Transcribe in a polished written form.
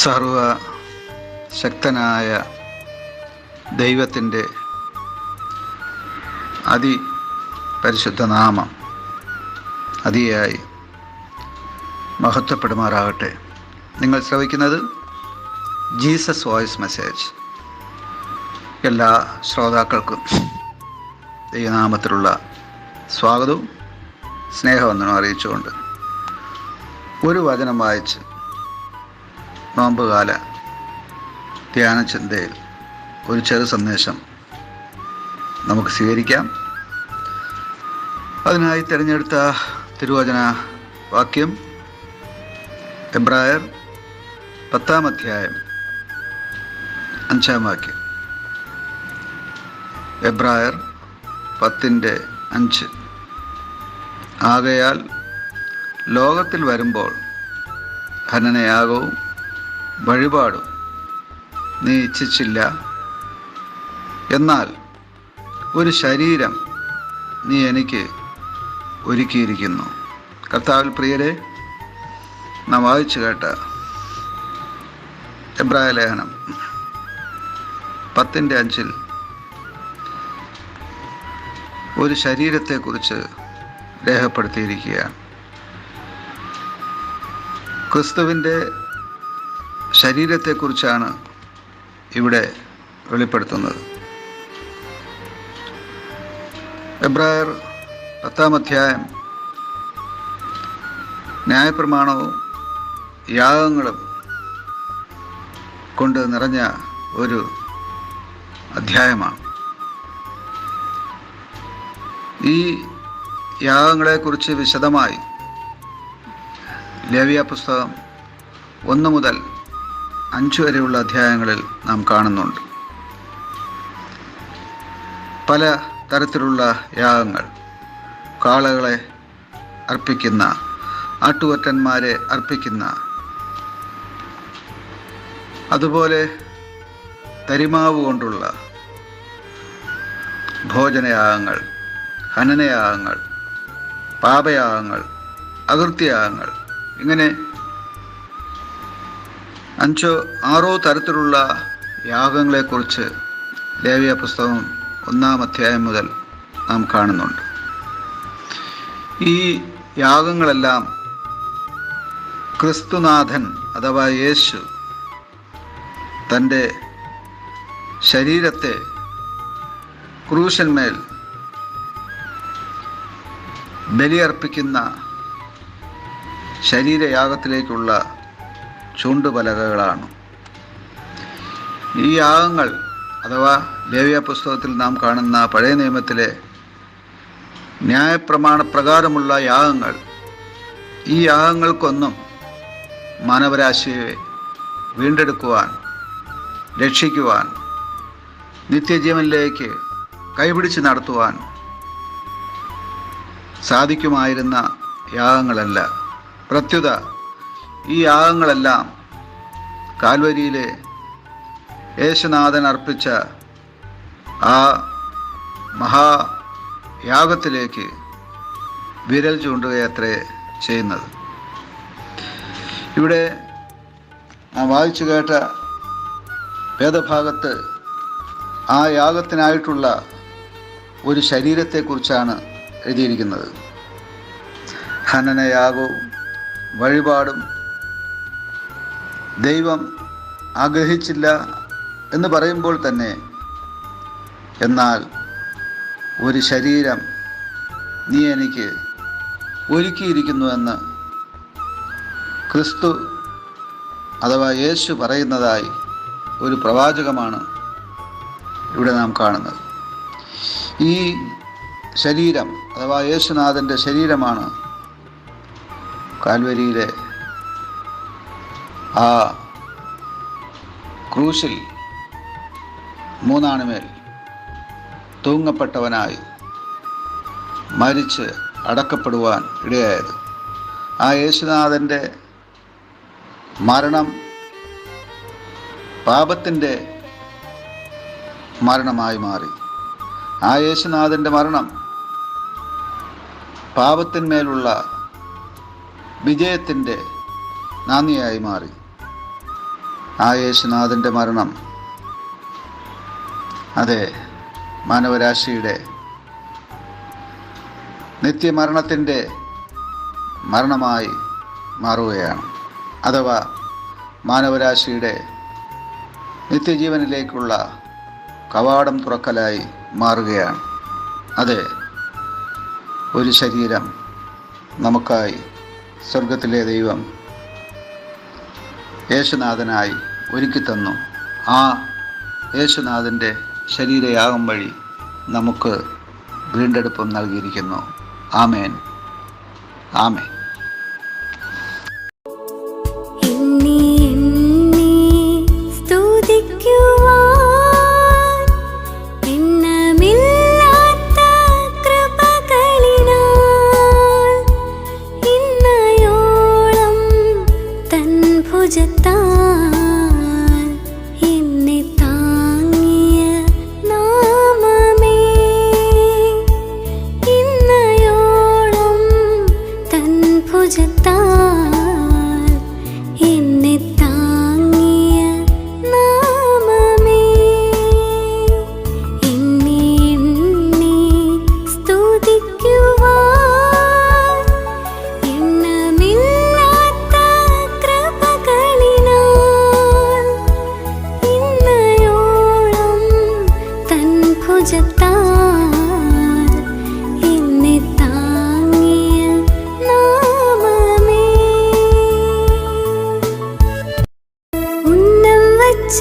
സർവശക്തനായ ദൈവത്തിൻ്റെ അതിപരിശുദ്ധ നാമം അതിയായി മഹത്വപ്പെടുമാറാകട്ടെ. നിങ്ങൾ ശ്രവിക്കുന്നത് ജീസസ് വോയിസ് മെസ്സേജ്. എല്ലാ ശ്രോതാക്കൾക്കും ദൈവനാമത്തിലുള്ള സ്വാഗതവും സ്നേഹവന്ദനവും അറിയിച്ചുകൊണ്ട് ഒരു വചനം വായിച്ച് നോമ്പുകാല ധ്യാന ചിന്തയിൽ ഒരു ചെറു സന്ദേശം നമുക്ക് സ്വീകരിക്കാം. അതിനായി തിരഞ്ഞെടുത്ത തിരുവചന വാക്യം എബ്രായർ 10-ാം അധ്യായം 5-ാം വാക്യം. എബ്രായർ 10:5. ആകയാൽ ലോകത്തിൽ വരുമ്പോൾ ഹനനയാഗവും വഴിപാടും നീ ഇച്ഛിച്ചില്ല, എന്നാൽ ഒരു ശരീരം നീ എനിക്ക് ഒരുക്കിയിരിക്കുന്നു. കർത്താവിൽ പ്രിയരെ, നാം വായിച്ചു കേട്ട എബ്രായ ലേഖനം 10:5 ഒരു ശരീരത്തെക്കുറിച്ച് രേഖപ്പെടുത്തിയിരിക്കുകയാണ്. ക്രിസ്തുവിൻ്റെ ശരീരത്തെക്കുറിച്ചാണ് ഇവിടെ വെളിപ്പെടുത്തുന്നത്. എബ്രായർ 10-ാം അധ്യായം ന്യായപ്രമാണവും യാഗങ്ങളും കൊണ്ട് നിറഞ്ഞ ഒരു അധ്യായമാണ്. ഈ യാഗങ്ങളെക്കുറിച്ച് വിശദമായി ലേവ്യ പുസ്തകം 1 മുതൽ 5 വരെയുള്ള അധ്യായങ്ങളിൽ നാം കാണുന്നുണ്ട്. പല തരത്തിലുള്ള യാഗങ്ങൾ, കാളകളെ അർപ്പിക്കുന്ന, ആട്ടുകൊറ്റന്മാരെ അർപ്പിക്കുന്ന, അതുപോലെ തരിമാവ് കൊണ്ടുള്ള ഭോജനയാഗങ്ങൾ, ഹനനയാഗങ്ങൾ, പാപയാഗങ്ങൾ, അകൃത്യയാഗങ്ങൾ, ഇങ്ങനെ 5-6 തരത്തിലുള്ള യാഗങ്ങളെക്കുറിച്ച് ലേവ്യ പുസ്തകം 1-ാം അധ്യായം മുതൽ നാം കാണുന്നുണ്ട്. ഈ യാഗങ്ങളെല്ലാം ക്രിസ്തുനാഥൻ അഥവാ യേശു തൻ്റെ ശരീരത്തെ ക്രൂശന്മേൽ ബലിയർപ്പിക്കുന്ന ശരീരയാഗത്തിലേക്കുള്ള ചൂണ്ടുപലകകളാണ്. ഈ യാഗങ്ങൾ അഥവാ ലേവ്യ പുസ്തകത്തിൽ നാം കാണുന്ന പഴയ നിയമത്തിലെ ന്യായപ്രമാണപ്രകാരമുള്ള യാഗങ്ങൾ, ഈ യാഗങ്ങൾക്കൊന്നും മാനവരാശിയെ വീണ്ടെടുക്കുവാൻ, രക്ഷിക്കുവാൻ, നിത്യജീവനിലേക്ക് കൈപിടിച്ച് നടത്തുവാൻ സാധിക്കുമായിരുന്ന യാഗങ്ങളല്ല. പ്രത്യുത ഈ യാഗങ്ങളെല്ലാം കാൽവരിയിലെ യേശുനാഥൻ അർപ്പിച്ച ആ മഹായാഗത്തിലേക്ക് വിരൽ ചൂണ്ടുകയത്രേ ചെയ്യുന്നത്. ഇവിടെ നാം വായിച്ചു കേട്ട വേദഭാഗത്ത് ആ യാഗത്തിനായിട്ടുള്ള ഒരു ശരീരത്തെക്കുറിച്ചാണ് എഴുതിയിരിക്കുന്നത്. ഹനനയാഗവും വഴിപാടും ദൈവം ആഗ്രഹിച്ചില്ല എന്ന് പറയുമ്പോൾ തന്നെ, എന്നാൽ ഒരു ശരീരം നീ എനിക്ക് ഒരുക്കിയിരിക്കുന്നുവെന്ന് ക്രിസ്തു അഥവാ യേശു പറയുന്നതായി ഒരു പ്രവാചകമാണ് ഇവിടെ നാം കാണുന്നത്. ഈ ശരീരം അഥവാ യേശുനാഥൻ്റെ ശരീരമാണ് കാൽവരിയിലെ ആ ക്രൂശിൽ മൂന്നാണിമേൽ തൂങ്ങപ്പെട്ടവനായി മരിച്ച് അടക്കപ്പെടുവാൻ ഇടയായത്. ആ യേശുനാഥൻ്റെ മരണം പാപത്തിൻ്റെ മരണമായി മാറി. ആ യേശുനാഥൻ്റെ മരണം പാപത്തിന്മേലുള്ള വിജയത്തിൻ്റെ നാന്ദിയായി മാറി. ആ യേശുനാഥൻ്റെ മരണം, അതെ, മാനവരാശിയുടെ നിത്യമരണത്തിൻ്റെ മരണമായി മാറുകയാണ്. അഥവാ മാനവരാശിയുടെ നിത്യജീവനിലേക്കുള്ള കവാടം തുറക്കലായി മാറുകയാണ്. അതെ, ഒരു ശരീരം നമുക്കായി സ്വർഗത്തിലെ ദൈവം യേശുനാഥനായി ഒരുക്കിത്തന്നു. ആ യേശുനാഥൻ്റെ ശരീരയാഗം വഴി നമുക്ക് വീണ്ടെടുപ്പും നൽകിയിരിക്കുന്നു. ആമേൻ, ആമേൻ. ഉന്നം വച്ച